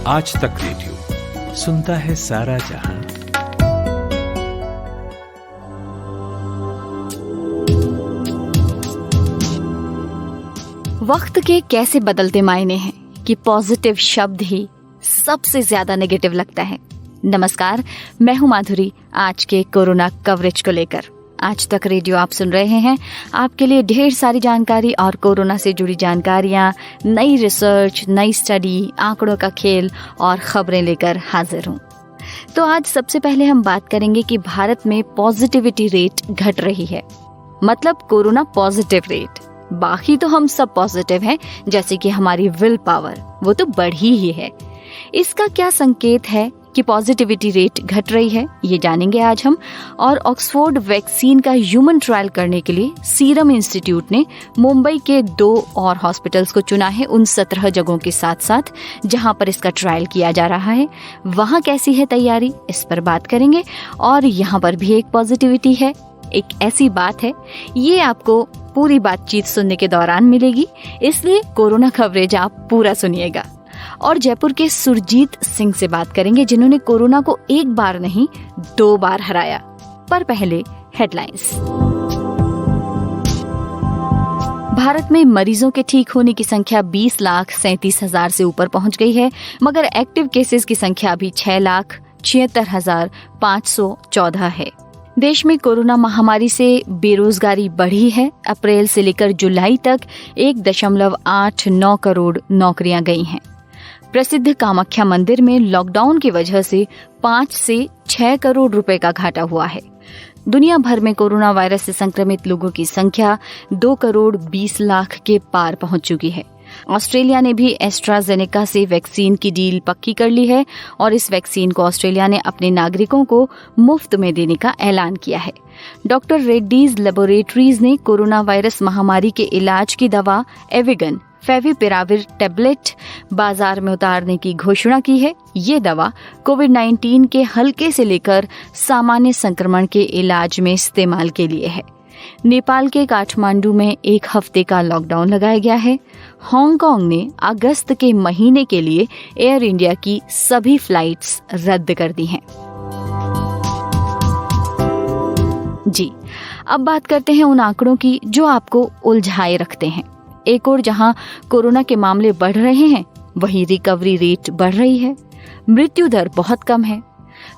आज तक रेडियो सुनता है सारा जहां। वक्त के कैसे बदलते मायने हैं कि पॉजिटिव शब्द ही सबसे ज्यादा नेगेटिव लगता है। नमस्कार, मैं हूं माधुरी। आज के कोरोना कवरेज को लेकर आज तक रेडियो आप सुन रहे हैं। आपके लिए ढेर सारी जानकारी और कोरोना से जुड़ी जानकारियां, नई रिसर्च, नई स्टडी, आंकड़ों का खेल और खबरें लेकर हाजिर हूं। तो आज सबसे पहले हम बात करेंगे कि भारत में पॉजिटिविटी रेट घट रही है। मतलब कोरोना पॉजिटिव रेट। बाकी तो हम सब पॉजिटिव हैं, जैसे कि हमारी विल पावर वो तो बढ़ी ही है। इसका क्या संकेत है कि पॉजिटिविटी रेट घट रही है, ये जानेंगे आज हम। और ऑक्सफोर्ड वैक्सीन का ह्यूमन ट्रायल करने के लिए सीरम इंस्टीट्यूट ने मुंबई के 2 और हॉस्पिटल्स को चुना है, उन 17 जगहों के साथ साथ जहां पर इसका ट्रायल किया जा रहा है। वहां कैसी है तैयारी, इस पर बात करेंगे। और यहाँ पर भी एक पॉजिटिविटी है, एक ऐसी बात है, ये आपको पूरी बातचीत सुनने के दौरान मिलेगी, इसलिए कोरोना कवरेज आप पूरा सुनिएगा। और जयपुर के सुरजीत सिंह से बात करेंगे, जिन्होंने कोरोना को एक बार नहीं 2 बार हराया। पर पहले हेडलाइंस। भारत में मरीजों के ठीक होने की संख्या 20,37,000 से ऊपर पहुंच गई है, मगर एक्टिव केसेस की संख्या अभी 6,76,514 है। देश में कोरोना महामारी से बेरोजगारी बढ़ी है। अप्रैल से लेकर जुलाई तक 1.89 करोड़ नौकरियां गई हैं। प्रसिद्ध कामाख्या मंदिर में लॉकडाउन की वजह से 5 से 6 करोड़ रुपए का घाटा हुआ है। दुनिया भर में कोरोना वायरस से संक्रमित लोगों की संख्या 2 करोड़ 20 लाख के पार पहुंच चुकी है। ऑस्ट्रेलिया ने भी एस्ट्राजेनेका से वैक्सीन की डील पक्की कर ली है और इस वैक्सीन को ऑस्ट्रेलिया ने अपने नागरिकों को मुफ्त में देने का ऐलान किया है। डॉक्टर रेड्डीज लेबोरेटरीज ने कोरोना वायरस महामारी के इलाज की दवा एविगन फेविपिराविर टेबलेट बाजार में उतारने की घोषणा की है। ये दवा कोविड-19 के हल्के से लेकर सामान्य संक्रमण के इलाज में इस्तेमाल के लिए है। नेपाल के काठमांडू में 1 हफ्ते का लॉकडाउन लगाया गया है। हांगकांग ने अगस्त के महीने के लिए एयर इंडिया की सभी फ्लाइट्स रद्द कर दी हैं। जी, अब बात करते हैं उन आंकड़ों की जो आपको उलझाए रखते हैं। एक और जहां कोरोना के मामले बढ़ रहे हैं, वहीं रिकवरी रेट बढ़ रही है। मृत्यु दर बहुत कम है।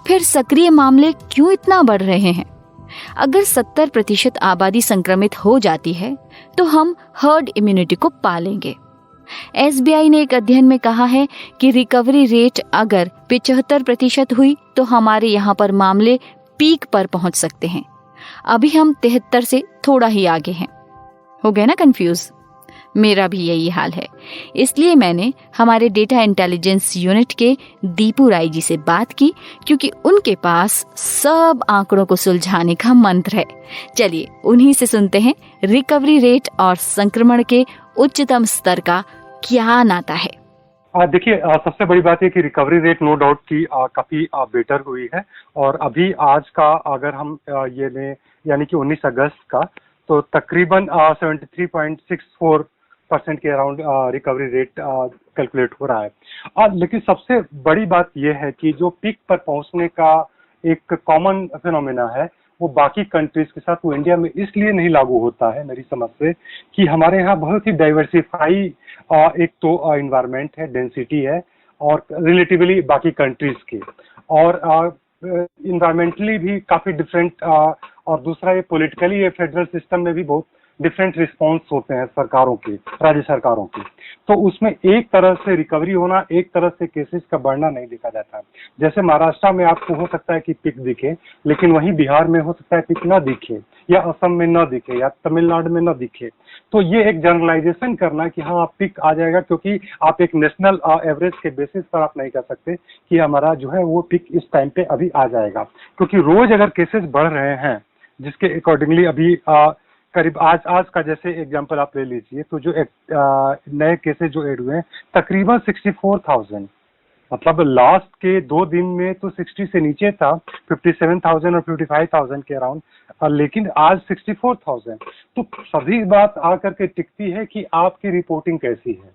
फिर सक्रिय मामले क्यों इतना बढ़ रहे हैं? अगर 70% आबादी संक्रमित हो जाती है तो हम हर्ड इम्यूनिटी को पालेंगे। एसबीआई ने एक अध्ययन में कहा है कि रिकवरी रेट अगर 75% हुई तो हमारे यहाँ पर मामले पीक पर पहुंच सकते हैं। अभी हम 73 से थोड़ा ही आगे हैं। हो गए ना कंफ्यूज? मेरा भी यही हाल है। इसलिए मैंने हमारे डेटा इंटेलिजेंस यूनिट के दीपू राय जी से बात की, क्योंकि उनके पास सब आंकड़ों को सुलझाने का मंत्र है। चलिए उन्हीं से सुनते हैं रिकवरी रेट और संक्रमण के उच्चतम स्तर का क्या नाता है। देखिए, सबसे बड़ी बात है कि रिकवरी रेट नो डाउट की काफी बेटर हुई है। और अभी आज का अगर हम ये लें, यानी कि 19 अगस्त का, तो तकरीबन 73.64% के अराउंड रिकवरी रेट कैलकुलेट हो रहा है। लेकिन सबसे बड़ी बात यह है कि जो पीक पर पहुंचने का एक कॉमन फिनोमेना है, वो बाकी कंट्रीज के साथ वो इंडिया में इसलिए नहीं लागू होता है मेरी समझ से, कि हमारे यहाँ बहुत ही डाइवर्सिफाई एक तो इन्वायरमेंट है, डेंसिटी है, और रिलेटिवली बाकी कंट्रीज की, और इन्वायरमेंटली भी काफी डिफरेंट, और दूसरा ये पॉलिटिकली ये फेडरल सिस्टम में भी बहुत डिफरेंट रिस्पॉन्स होते हैं सरकारों के, राज्य सरकारों की। तो उसमें एक तरह से रिकवरी होना, एक तरह से केसेस का बढ़ना नहीं देखा जाता। जैसे महाराष्ट्र में आपको हो सकता है कि पिक दिखे, लेकिन वहीं बिहार में हो सकता है पिक न दिखे, या असम में न दिखे, या तमिलनाडु में न दिखे। तो ये एक जनरलाइजेशन करना कि हाँ पिक आ जाएगा, क्योंकि आप एक नेशनल एवरेज के बेसिस पर आप नहीं कर सकते कि हमारा जो है वो पिक इस टाइम पे अभी आ जाएगा। क्योंकि रोज अगर केसेस बढ़ रहे हैं, जिसके अकॉर्डिंगली अभी करीब आज का जैसे एग्जांपल आप ले लीजिए, तो जो नए केसेस जो ऐड हुए हैं तकरीबन 64,000, मतलब लास्ट के 2 दिन में तो 60 से नीचे था, 57,000 और 55,000 के अराउंड, लेकिन आज 64,000। तो सभी बात आकर के टिकती है कि आपकी रिपोर्टिंग कैसी है।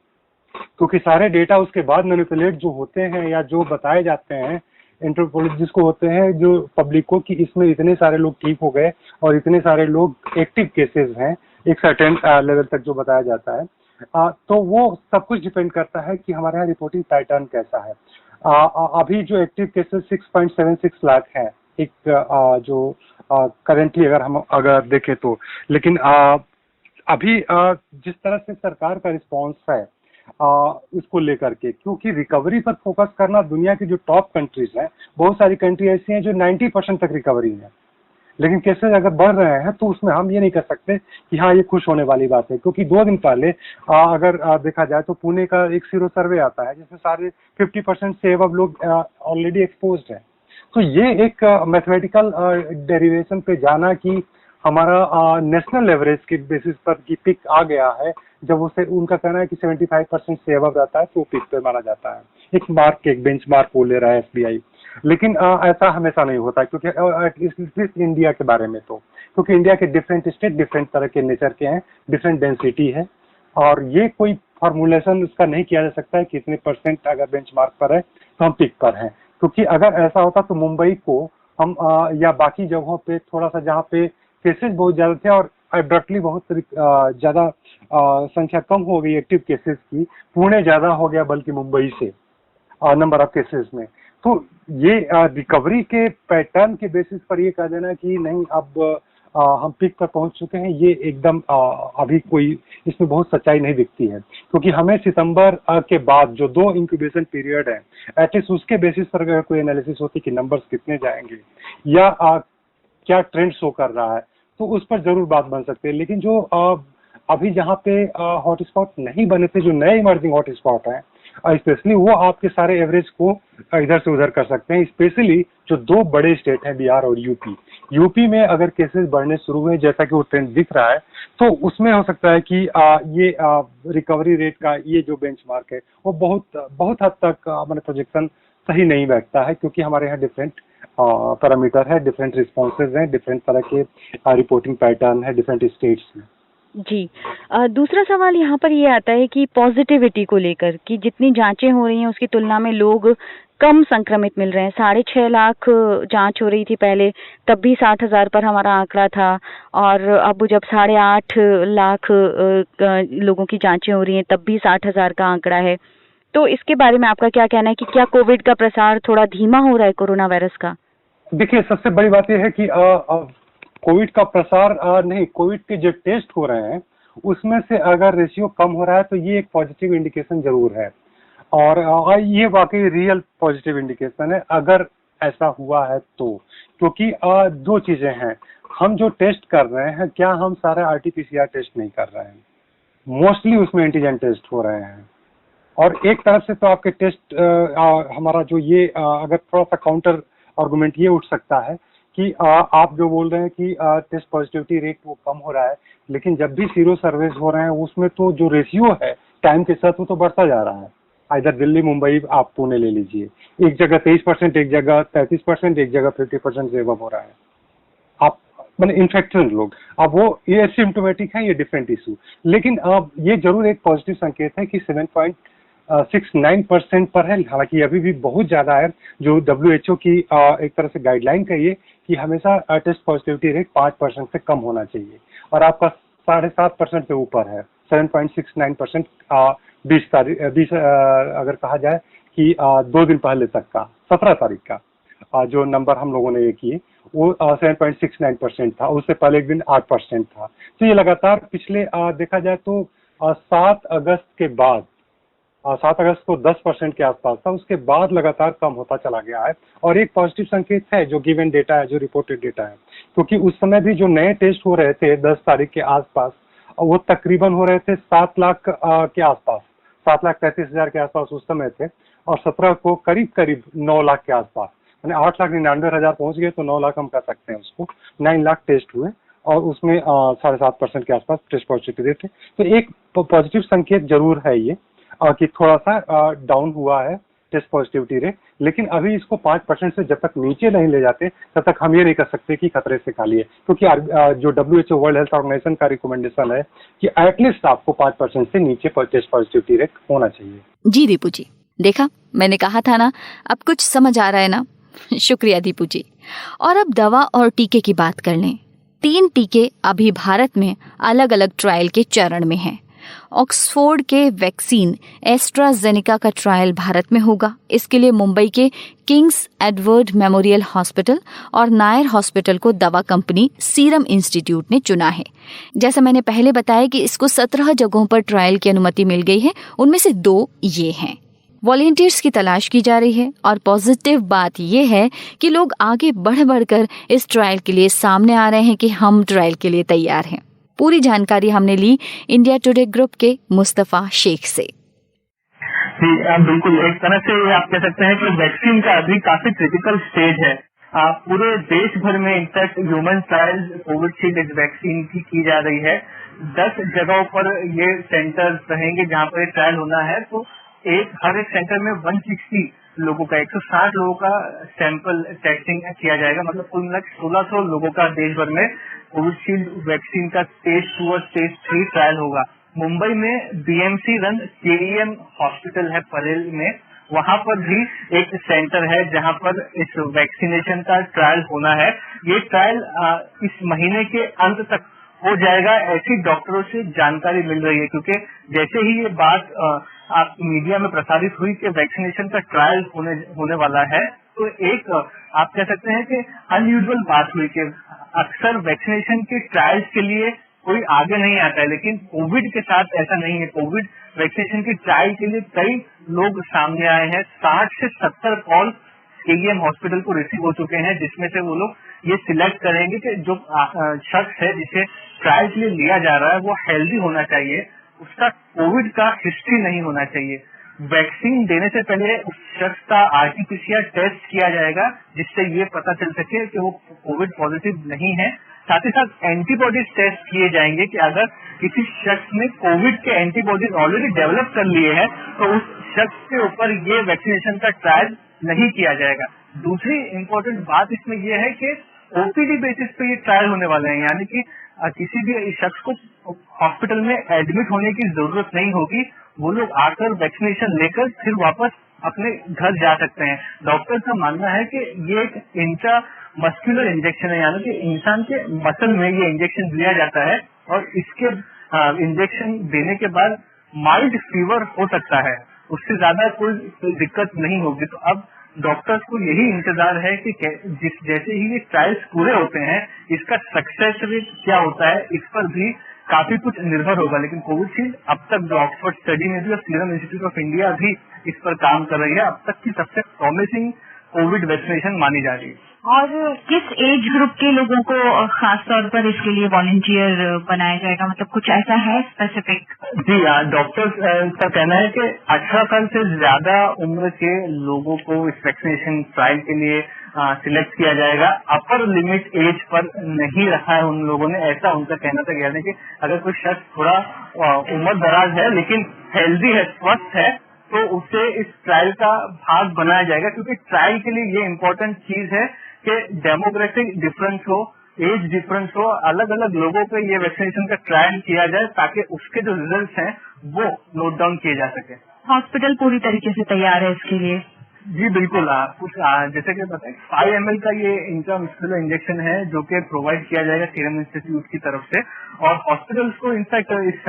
क्योंकि सारे डेटा उसके बाद मैनिपुलेट जो होते हैं या जो बताए जाते हैं एंथ्रोपोलॉजिस्ट को होते हैं जो पब्लिक को कि इसमें इतने सारे लोग ठीक हो गए और इतने सारे लोग एक्टिव केसेस हैं एक सर्टेन लेवल तक जो बताया जाता है, तो वो सब कुछ डिपेंड करता है कि हमारे यहाँ रिपोर्टिंग पैटर्न कैसा है। अभी जो एक्टिव केसेस 6.76 लाख है एक जो करेंटली अगर देखें तो, लेकिन अभी जिस तरह से सरकार का रिस्पॉन्स है इसको लेकर के, क्योंकि रिकवरी पर फोकस करना, दुनिया की जो टॉप कंट्रीज हैं, बहुत सारी कंट्री ऐसी हैं जो 90% तक रिकवरी है, लेकिन केसेस अगर बढ़ रहे हैं तो उसमें हम ये नहीं कर सकते कि हाँ ये खुश होने वाली बात है। क्योंकि 2 दिन पहले अगर देखा जाए तो पुणे का एक सीरो सर्वे आता है जिसमें सारे 50% से अब लोग ऑलरेडी एक्सपोज्ड है। तो ये एक मैथमेटिकल डेरिवेशन पे जाना कि हमारा नेशनल एवरेज के बेसिस पर की पिक आ गया है, जब उसे उनका कहना है कि 75% से अब रहता है तो पिक पे माना जाता है, एक बेंच मार्क वो ले रहा है एसबीआई। लेकिन ऐसा हमेशा नहीं होता, क्योंकि एटलीस्ट इंडिया के बारे में तो, क्योंकि इंडिया के डिफरेंट स्टेट डिफरेंट तरह के नेचर के हैं, डिफरेंट डेंसिटी है, और ये कोई फॉर्मुलेशन उसका नहीं किया जा सकता है कि इतने परसेंट अगर बेंचमार्क पर है तो हम पिक पर हैं। क्योंकि अगर ऐसा होता तो मुंबई को हम या बाकी जगहों पे थोड़ा सा जहाँ पे केसेस बहुत ज्यादा थे और एब्रप्टली बहुत ज्यादा संख्या कम हो गई एक्टिव केसेस की, पुणे ज्यादा हो गया बल्कि मुंबई से नंबर ऑफ केसेस में। तो ये रिकवरी के पैटर्न के बेसिस पर ये कह देना कि नहीं अब हम पीक पर पहुंच चुके हैं, ये एकदम अभी कोई इसमें बहुत सच्चाई नहीं दिखती है। क्योंकि हमें सितंबर के बाद जो 2 इंक्यूबेशन पीरियड है, एटलीस्ट उसके बेसिस पर अगर कोई एनालिसिस होती कि नंबर्स कितने जाएंगे या क्या ट्रेंड शो कर रहा है, तो उस पर जरूर बात बन सकती है। लेकिन जो अभी जहाँ पे हॉटस्पॉट नहीं बने थे, जो नए इमर्जिंग हॉटस्पॉट हैं, स्पेशली वो आपके सारे एवरेज को इधर से उधर कर सकते हैं। स्पेशली जो 2 बड़े स्टेट हैं, बिहार और यूपी में अगर केसेस बढ़ने शुरू हुए जैसा कि वो ट्रेंड दिख रहा है, तो उसमें हो सकता है कि ये रिकवरी रेट का ये जो बेंचमार्क है वो बहुत हद तक हमारे प्रोजेक्शन सही नहीं बैठता है, क्योंकि हमारे यहाँ डिफरेंट पैरामीटर है, डिफरेंट रिस्पॉन्सेज हैं, डिफरेंट तरह के रिपोर्टिंग पैटर्न है डिफरेंट स्टेट्स में। जी। दूसरा सवाल यहाँ पर ये आता है कि पॉजिटिविटी को लेकर कि जितनी जांचें हो रही हैं उसकी तुलना में लोग कम संक्रमित मिल रहे हैं। 6.5 लाख जांच हो रही थी पहले, तब भी 60,000 पर हमारा आंकड़ा था, और अब जब 8.5 लाख लोगों की जांचें हो रही हैं तब भी 60,000 का आंकड़ा है। तो इसके बारे में आपका क्या कहना है कि क्या कोविड का प्रसार थोड़ा धीमा हो रहा है कोरोना वायरस का? देखिए, सबसे बड़ी बात यह है कि कोविड का प्रसार नहीं, कोविड के जो टेस्ट हो रहे हैं उसमें से अगर रेशियो कम हो रहा है तो ये एक पॉजिटिव इंडिकेशन जरूर है, और ये वाकई रियल पॉजिटिव इंडिकेशन है अगर ऐसा हुआ है तो। क्योंकि 2 चीजें हैं, हम जो टेस्ट कर रहे हैं क्या हम सारा आरटीपीसीआर टेस्ट नहीं कर रहे हैं, मोस्टली उसमें एंटीजन टेस्ट हो रहे हैं। और एक तरफ से तो आपके टेस्ट हमारा जो ये अगर थोड़ा सा काउंटर आर्गुमेंट ये उठ सकता है कि आप जो बोल रहे हैं कि टेस्ट पॉजिटिविटी रेट वो कम हो रहा है, लेकिन जब भी सीरो सर्वेज हो रहे हैं उसमें तो जो रेशियो है टाइम के साथ वो तो बढ़ता जा रहा है। इधर दिल्ली, मुंबई, आप पुणे ले लीजिए, एक जगह 23%, एक जगह 33%, एक जगह 50% से अब हो रहा है। आप मैंने इन्फेक्टेड लोग, अब वो ये सिम्टोमेटिक है, ये डिफरेंट इशू। लेकिन ये जरूर एक पॉजिटिव संकेत है कि 7.69% पर है। हालांकि अभी भी बहुत ज्यादा है, जो WHO की एक तरह से गाइडलाइन का ये कि हमेशा टेस्ट पॉजिटिविटी रेट 5% से कम होना चाहिए, और आपका 7.5% से ऊपर है, 7.69% 20 अगर कहा जाए कि 2 दिन पहले तक का 17 तारीख का जो नंबर हम लोगों ने ये किए वो 7.69% था, उससे पहले एक दिन 8% था। तो ये लगातार पिछले देखा जाए तो 7 अगस्त के बाद 7 अगस्त को 10% के आसपास था, उसके बाद लगातार कम होता चला गया है। और एक पॉजिटिव संकेत है जो गिवन डेटा है, जो रिपोर्टेड डेटा है, क्योंकि उस समय भी जो नए टेस्ट हो रहे थे 10 तारीख के आसपास, वो तकरीबन हो रहे थे 7 लाख के आसपास, 7,33,000 के आसपास उस समय थे, और 17 को करीब करीब 9 लाख के आसपास, यानी 8,99,000 पहुंच गए, तो 9 लाख हम कर सकते हैं उसको। 9 लाख टेस्ट हुए और उसमें 7.5% के आसपास टेस्ट पॉजिटिविटी थे। तो एक पॉजिटिव संकेत जरूर है ये कि थोड़ा सा डाउन हुआ है टेस्ट पॉजिटिविटी रेट, लेकिन अभी इसको 5% से जब तक नीचे नहीं ले जाते तब तक हम ये नहीं कर सकते कि खतरे से खाली है, क्योंकि जो WHO वर्ल्ड हेल्थ ऑर्गेनाइजेशन का रिकमेंडेशन है कि एटलीस्ट आपको 5% से नीचे टेस्ट पॉजिटिविटी रेट होना चाहिए। जी दीपू जी, देखा मैंने कहा था ना, अब कुछ समझ आ रहा है ना। शुक्रिया दीपू जी। और अब दवा और टीके की बात कर लें। 3 टीके अभी भारत में अलग अलग ट्रायल के चरण में हैं। ऑक्सफोर्ड के वैक्सीन एस्ट्राजेनेका का ट्रायल भारत में होगा। इसके लिए मुंबई के किंग्स एडवर्ड मेमोरियल हॉस्पिटल और नायर हॉस्पिटल को दवा कंपनी सीरम इंस्टीट्यूट ने चुना है। जैसा मैंने पहले बताया कि इसको 17 जगहों पर ट्रायल की अनुमति मिल गई है, उनमें से 2 ये हैं। वॉलेंटियर्स की तलाश की जा रही है और पॉजिटिव बात यह है कि लोग आगे बढ़कर इस ट्रायल के लिए सामने आ रहे हैं कि हम ट्रायल के लिए तैयार हैं। पूरी जानकारी हमने ली इंडिया टुडे ग्रुप के मुस्तफा शेख से। जी बिल्कुल, एक तरह से आप कह सकते हैं कि वैक्सीन का अभी काफी क्रिटिकल स्टेज है। पूरे देश भर में in fact human trials Covishield vaccine की जा रही है। 10 जगहों पर ये सेंटर रहेंगे जहाँ पर ट्रायल होना है। तो हर एक सेंटर में 160 लोगों का 160 लोगों का सैंपल टेस्टिंग किया जाएगा। मतलब कुल मिला 1600 लोगों का देश भर में कोविशील्ड वैक्सीन का स्टेज 2 और स्टेज 3 ट्रायल होगा। मुंबई में BMC रन KEM हॉस्पिटल है परेल में, वहां पर भी एक सेंटर है जहां पर इस वैक्सीनेशन का ट्रायल होना है। ये ट्रायल इस महीने के अंत तक हो जाएगा, ऐसी डॉक्टरों से जानकारी मिल रही है। क्योंकि जैसे ही ये बात आप मीडिया में प्रसारित हुई कि वैक्सीनेशन का ट्रायल होने वाला है, तो एक आप कह सकते हैं कि अनयूजुअल बात हुई कि अक्सर वैक्सीनेशन के ट्रायल्स के लिए कोई आगे नहीं आता है, लेकिन कोविड के साथ ऐसा नहीं है। कोविड वैक्सीनेशन के ट्रायल के लिए कई लोग सामने आए हैं। 60 से 70 कॉल KEM हॉस्पिटल को रिसीव हो चुके हैं, जिसमें से वो लोग ये सिलेक्ट करेंगे कि जो शख्स है जिसे ट्रायल के लिए लिया जा रहा है वो हेल्दी होना चाहिए, उसका कोविड का हिस्ट्री नहीं होना चाहिए। वैक्सीन देने से पहले उस शख्स का RT-PCR टेस्ट किया जाएगा, जिससे ये पता चल सके कि वो कोविड पॉजिटिव नहीं है। साथ ही साथ एंटीबॉडीज टेस्ट किए जाएंगे कि अगर किसी शख्स ने कोविड के एंटीबॉडीज ऑलरेडी डेवलप कर लिए हैं तो उस शख्स के ऊपर ये वैक्सीनेशन का ट्रायल नहीं किया जाएगा। दूसरी इम्पोर्टेंट बात इसमें यह है कि OPD बेसिस पे ये ट्रायल होने वाले हैं, यानी कि किसी भी शख्स को हॉस्पिटल में एडमिट होने की जरूरत नहीं होगी। वो लोग आकर वैक्सीनेशन लेकर फिर वापस अपने घर जा सकते हैं। डॉक्टर का मानना है कि ये एक इंट्रामस्कुलर इंजेक्शन है, यानी कि इंसान के मसल में ये इंजेक्शन दिया जाता है और इसके इंजेक्शन देने के बाद माइल्ड फीवर हो सकता है, उससे ज्यादा कोई दिक्कत नहीं होगी। तो अब डॉक्टर्स को यही इंतजार है कि जैसे ही ये ट्रायल्स पूरे होते हैं इसका सक्सेस रेट क्या होता है, इस पर भी काफी कुछ निर्भर होगा। लेकिन कोविशील्ड अब तक जो ऑक्सफोर्ड स्टडी में भी और सीरम इंस्टीट्यूट ऑफ इंडिया भी इस पर काम कर रही है, अब तक की सबसे प्रॉमिसिंग कोविड वैक्सीनेशन मानी जा रही है। और किस एज ग्रुप के लोगों को खास तौर पर इसके लिए वॉलंटियर बनाया जाएगा, मतलब कुछ ऐसा है स्पेसिफिक? जी हाँ, डॉक्टर्स का कहना है कि 18 साल से ज्यादा उम्र के लोगों को इस वैक्सीनेशन ट्रायल के लिए सिलेक्ट किया जाएगा। अपर लिमिट एज पर नहीं रखा है उन लोगों ने, ऐसा उनका कहना था। यानी कि अगर कोई शख्स थोड़ा उम्र दराज है लेकिन हेल्दी है, स्वस्थ है, तो उसे इस ट्रायल का भाग बनाया जाएगा। क्योंकि ट्रायल के लिए ये इम्पोर्टेंट चीज है कि डेमोग्राफिक डिफरेंस हो, एज डिफरेंस हो, अलग अलग लोगों पे ये वैक्सीनेशन का ट्रायल किया जाए ताकि उसके जो रिजल्ट्स हैं वो नोट डाउन किए जा सके। हॉस्पिटल पूरी तरीके से तैयार है इसके लिए? जी बिल्कुल। कुछ जैसे कि बताएं 5 ml का ये इंट्रामस्कुलर इंजेक्शन है जो कि प्रोवाइड किया जाएगा सीरम इंस्टीट्यूट की तरफ से। और हॉस्पिटल्स को इनफैक्ट इस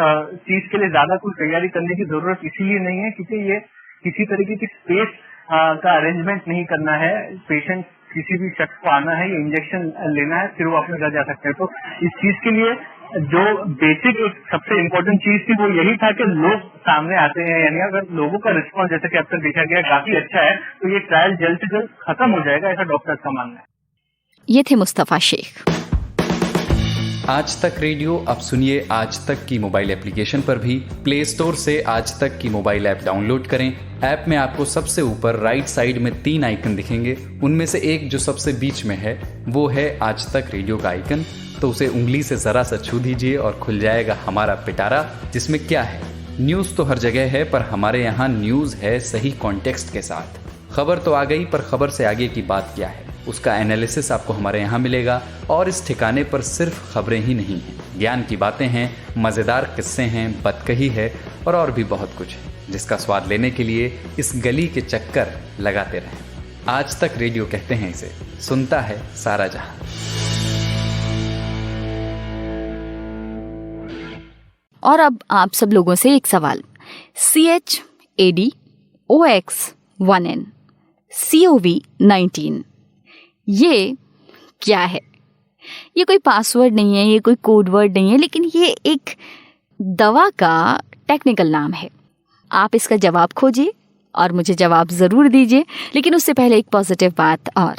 चीज के लिए ज्यादा कुछ तैयारी करने की जरूरत इसीलिए नहीं है क्योंकि ये किसी तरीके की स्पेस का अरेंजमेंट नहीं करना है। पेशेंट किसी भी शख्स को आना है, ये इंजेक्शन लेना है, फिर वो अपने घर जा सकते हैं। तो इस चीज के लिए जो बेसिक एक सबसे इम्पोर्टेंट चीज थी वो यही था कि लोग सामने आते हैं, यानी अगर लोगों का रिस्पॉन्स जैसे कि अब तक देखा गया काफी अच्छा है तो ये ट्रायल जल्द से जल्द खत्म हो जाएगा, ऐसा डॉक्टर का मानना है। ये थे मुस्तफा शेख। आज तक रेडियो अब सुनिए आज तक की मोबाइल एप्लीकेशन पर भी। प्ले स्टोर से आज तक की मोबाइल ऐप डाउनलोड करें। ऐप में आपको सबसे ऊपर राइट साइड में 3 आइकन दिखेंगे, उनमें से एक जो सबसे बीच में है वो है आज तक रेडियो का आइकन। तो उसे उंगली से जरा सा छू दीजिए और खुल जाएगा हमारा पिटारा, जिसमें क्या है न्यूज़ तो हर जगह है, पर हमारे यहाँ न्यूज़ है सही कॉन्टेक्स्ट के साथ। खबर तो आ गई, पर खबर से आगे की बात क्या है उसका एनालिसिस आपको हमारे यहाँ मिलेगा। और इस ठिकाने पर सिर्फ खबरें ही नहीं हैं, ज्ञान की बातें हैं, मज़ेदार किस्से हैं, बतकही है और भी बहुत कुछ है, जिसका स्वाद लेने के लिए इस गली के चक्कर लगाते रहें। आज तक रेडियो कहते हैं इसे, सुनता है सारा जहां। और अब आप सब लोगों से एक सवाल, CHADOX1N COVID-19 ये क्या है? ये कोई पासवर्ड नहीं है, ये कोई कोड वर्ड नहीं है, लेकिन ये एक दवा का टेक्निकल नाम है। आप इसका जवाब खोजिए और मुझे जवाब ज़रूर दीजिए। लेकिन उससे पहले एक पॉजिटिव बात और,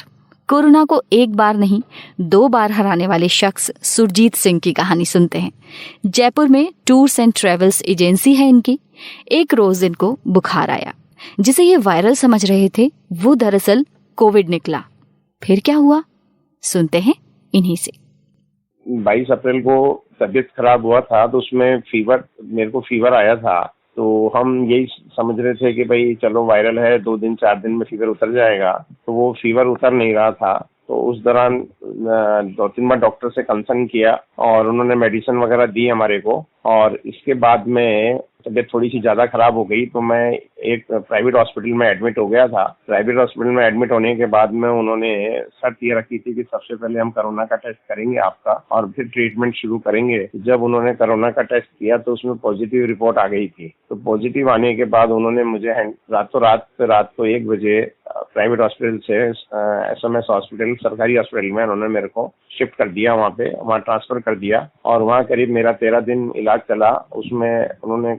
कोरोना को एक बार नहीं 2 बार हराने वाले शख्स सुरजीत सिंह की कहानी सुनते हैं। जयपुर में टूर्स एंड ट्रेवल्स एजेंसी है इनकी। एक रोज़ इनको बुखार आया, जिसे ये वायरल समझ रहे थे, वो दरअसल कोविड निकला। फिर क्या हुआ, सुनते हैं इन्हीं से। 22 अप्रैल को तबीयत खराब हुआ था, तो उसमें मेरे को फीवर आया था। तो हम यही समझ रहे थे कि भाई चलो वायरल है, 2 दिन 4 दिन में फीवर उतर जाएगा। तो वो फीवर उतर नहीं रहा था। तो उस दौरान 2-3 बार डॉक्टर से कंसल्ट किया और उन्होंने मेडिसिन वगैरह दी हमारे को। और इसके बाद में तबीयत थोड़ी सी ज्यादा खराब हो गई, तो मैं एक प्राइवेट हॉस्पिटल में एडमिट हो गया था। प्राइवेट हॉस्पिटल में एडमिट होने के बाद में उन्होंने शर्त ये रखी थी कि सबसे पहले हम कोरोना का टेस्ट करेंगे आपका और फिर ट्रीटमेंट शुरू करेंगे। जब उन्होंने कोरोना का टेस्ट किया तो उसमें पॉजिटिव रिपोर्ट आ गई थी। तो पॉजिटिव आने के बाद उन्होंने मुझे रात को 1 बजे प्राइवेट हॉस्पिटल से SMS हॉस्पिटल, सरकारी हॉस्पिटल में उन्होंने मेरे को शिफ्ट कर दिया, वहाँ ट्रांसफर कर दिया। और वहाँ करीब मेरा 13 दिन इलाज चला। उसमें उन्होंने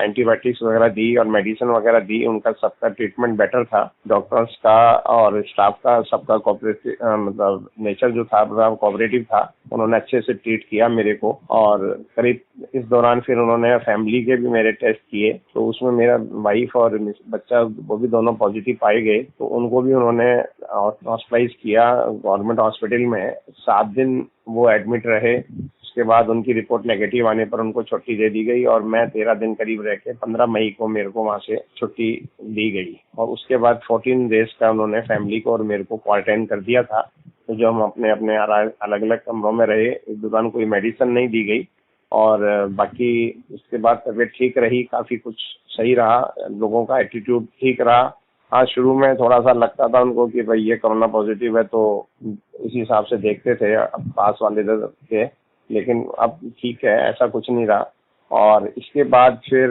एंटीबायोटिक्स वगैरह दी और मेडिसिन वगैरह दी। उनका सबका ट्रीटमेंट बेटर था, डॉक्टर्स का और स्टाफ का, सबका कोऑपरेटिव, मतलब नेचर जो था कोऑपरेटिव था। उन्होंने अच्छे से ट्रीट किया मेरे को। और करीब इस दौरान फिर उन्होंने फैमिली के भी मेरे टेस्ट किए, तो उसमें मेरा वाइफ और बच्चा वो भी दोनों पॉजिटिव पाए गए। तो उनको भी उन्होंने हॉस्पिटलाइज किया गवर्नमेंट हॉस्पिटल में। 7 दिन वो एडमिट रहे। उसके बाद उनकी रिपोर्ट नेगेटिव आने पर उनको छुट्टी दे दी गई और मैं 13 दिन करीब रह के 15 मई को मेरे को वहाँ से छुट्टी दी गई। और उसके बाद 14 डेज का उन्होंने फैमिली को और मेरे को क्वारंटाइन कर दिया था। तो जो हम अपने अपने अलग अलग कमरों में रहे, एक दुकान कोई मेडिसिन नहीं दी गई। और बाकी उसके बाद तबीयत ठीक रही, काफ़ी कुछ सही रहा, लोगों का एटीट्यूड ठीक रहा। हाँ, शुरू में थोड़ा सा लगता था उनको कि भाई ये कोरोना पॉजिटिव है, तो इसी हिसाब से देखते थे पास वाले के, लेकिन अब ठीक है, ऐसा कुछ नहीं रहा। और इसके बाद फिर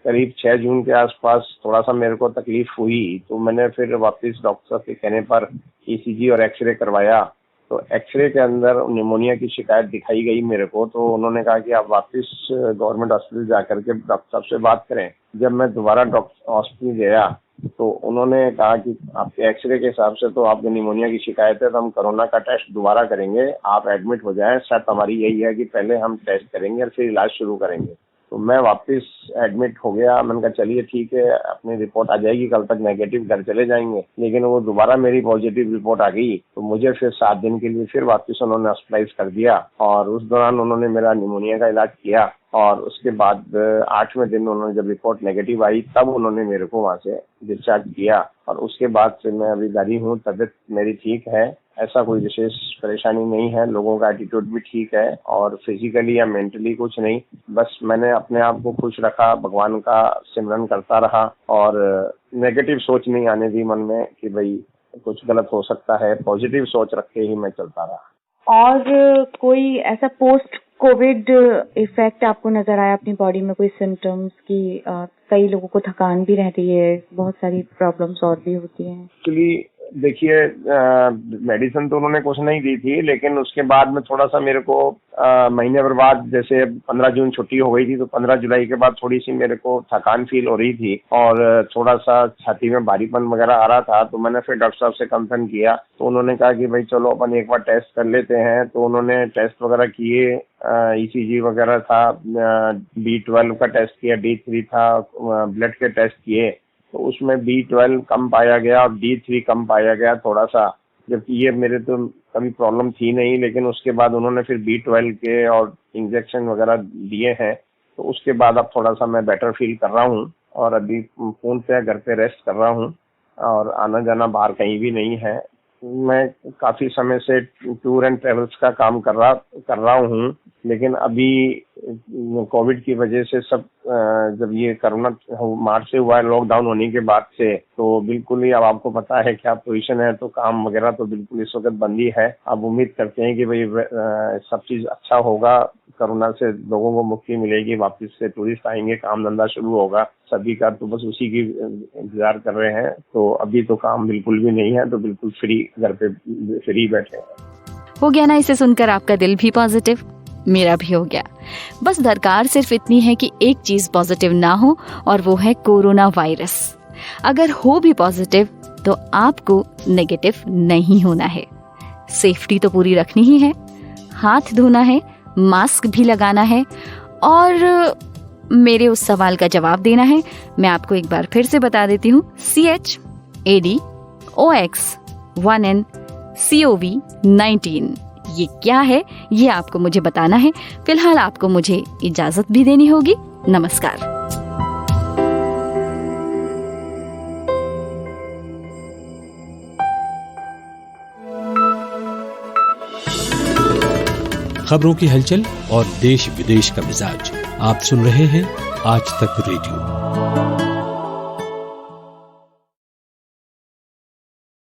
करीब 6 जून के आसपास थोड़ा सा मेरे को तकलीफ हुई, तो मैंने फिर वापस डॉक्टर के कहने पर ECG और एक्सरे करवाया। तो एक्सरे के अंदर निमोनिया की शिकायत दिखाई गई मेरे को। तो उन्होंने कहा कि आप वापस गवर्नमेंट हॉस्पिटल जा करके डॉक्टर साहब से बात करें। जब मैं दोबारा डॉक्टर हॉस्पिटल गया तो उन्होंने कहा कि आपके एक्सरे के हिसाब से तो आपको निमोनिया की शिकायत है, तो हम कोरोना का टेस्ट दोबारा करेंगे, आप एडमिट हो जाएं। शर्त हमारी यही है कि पहले हम टेस्ट करेंगे और फिर इलाज शुरू करेंगे। तो मैं वापस एडमिट हो गया। मैंने कहा चलिए ठीक है, अपनी रिपोर्ट आ जाएगी, कल तक नेगेटिव, घर चले जाएंगे। लेकिन वो दोबारा मेरी पॉजिटिव रिपोर्ट आ गई, तो मुझे फिर 7 दिन के लिए फिर वापस उन्होंने हॉस्पिटलाइज कर दिया। और उस दौरान उन्होंने मेरा निमोनिया का इलाज किया। और उसके बाद 8वें दिन उन्होंने जब रिपोर्ट नेगेटिव आई, तब उन्होंने मेरे को वहाँ से डिस्चार्ज किया। और उसके बाद से मैं अभी जारी हूँ, तबीयत मेरी ठीक है, ऐसा कोई विशेष परेशानी नहीं है, लोगों का एटीट्यूड भी ठीक है और फिजिकली या मेंटली कुछ नहीं। बस मैंने अपने आप को खुश रखा, भगवान का सिमरन करता रहा और नेगेटिव सोच नहीं आने दी मन में कि भाई कुछ गलत हो सकता है। पॉजिटिव सोच रख के ही मैं चलता रहा। और कोई ऐसा पोस्ट कोविड इफेक्ट आपको नजर आया अपनी बॉडी में, कोई सिम्टम्स की? कई लोगों को थकान भी रहती है, बहुत सारी प्रॉब्लम्स और भी होती हैं। एक्चुअली देखिए, मेडिसिन तो उन्होंने कुछ नहीं दी थी, लेकिन उसके बाद में थोड़ा सा मेरे को महीने भर बाद, जैसे 15 जून छुट्टी हो गई थी, तो 15 जुलाई के बाद थोड़ी सी मेरे को थकान फील हो रही थी और थोड़ा सा छाती में भारीपन वगैरह आ रहा था। तो मैंने फिर डॉक्टर साहब से कंसल्ट किया, तो उन्होंने कहा कि भाई चलो अपन एक बार टेस्ट कर लेते हैं। तो उन्होंने टेस्ट वगैरह किए, ECG वगैरह था, B12 का टेस्ट किया, D3 था, ब्लड के टेस्ट किए, तो उसमें B12 कम पाया गया और D3 कम पाया गया थोड़ा सा, जबकि ये मेरे तो कभी प्रॉब्लम थी नहीं। लेकिन उसके बाद उन्होंने फिर B12 के और इंजेक्शन वगैरह दिए हैं, तो उसके बाद अब थोड़ा सा मैं बेटर फील कर रहा हूँ और अभी फोन पे घर पे रेस्ट कर रहा हूँ और आना जाना बाहर कहीं भी नहीं है। मैं काफी समय से टूर एंड ट्रेवल्स का काम कर रहा हूँ, लेकिन अभी कोविड की वजह से सब जब ये कोरोना मार्च से हुआ है, लॉकडाउन होने के बाद से, तो बिल्कुल ही अब आपको पता है क्या पोजीशन है, तो काम वगैरह तो बिल्कुल इस वक्त बंद ही है। अब उम्मीद करते हैं कि भाई सब चीज अच्छा होगा, कोरोना से लोगों को मुक्ति मिलेगी, वापस से टूरिस्ट आएंगे, काम धंधा शुरू होगा सभी का, तो बस उसी की इंतजार कर रहे हैं। तो अभी तो काम बिल्कुल भी नहीं है, तो बिल्कुल फ्री, घर पे फ्री बैठे हैं। हो गया ना इसे सुनकर आपका दिल भी पॉजिटिव? मेरा भी हो गया। बस दरकार सिर्फ इतनी है कि एक चीज पॉजिटिव ना हो, और वो है कोरोना वायरस। अगर हो भी पॉजिटिव तो आपको नेगेटिव नहीं होना है। सेफ्टी तो पूरी रखनी ही है, हाथ धोना है, मास्क भी लगाना है, और मेरे उस सवाल का जवाब देना है। मैं आपको एक बार फिर से बता देती हूँ, CHADOX1N ये क्या है, ये आपको मुझे बताना है। फिलहाल आपको मुझे इजाजत भी देनी होगी। नमस्कार। खबरों की हलचल और देश विदेश का मिजाज आप सुन रहे हैं आज तक रेडियो।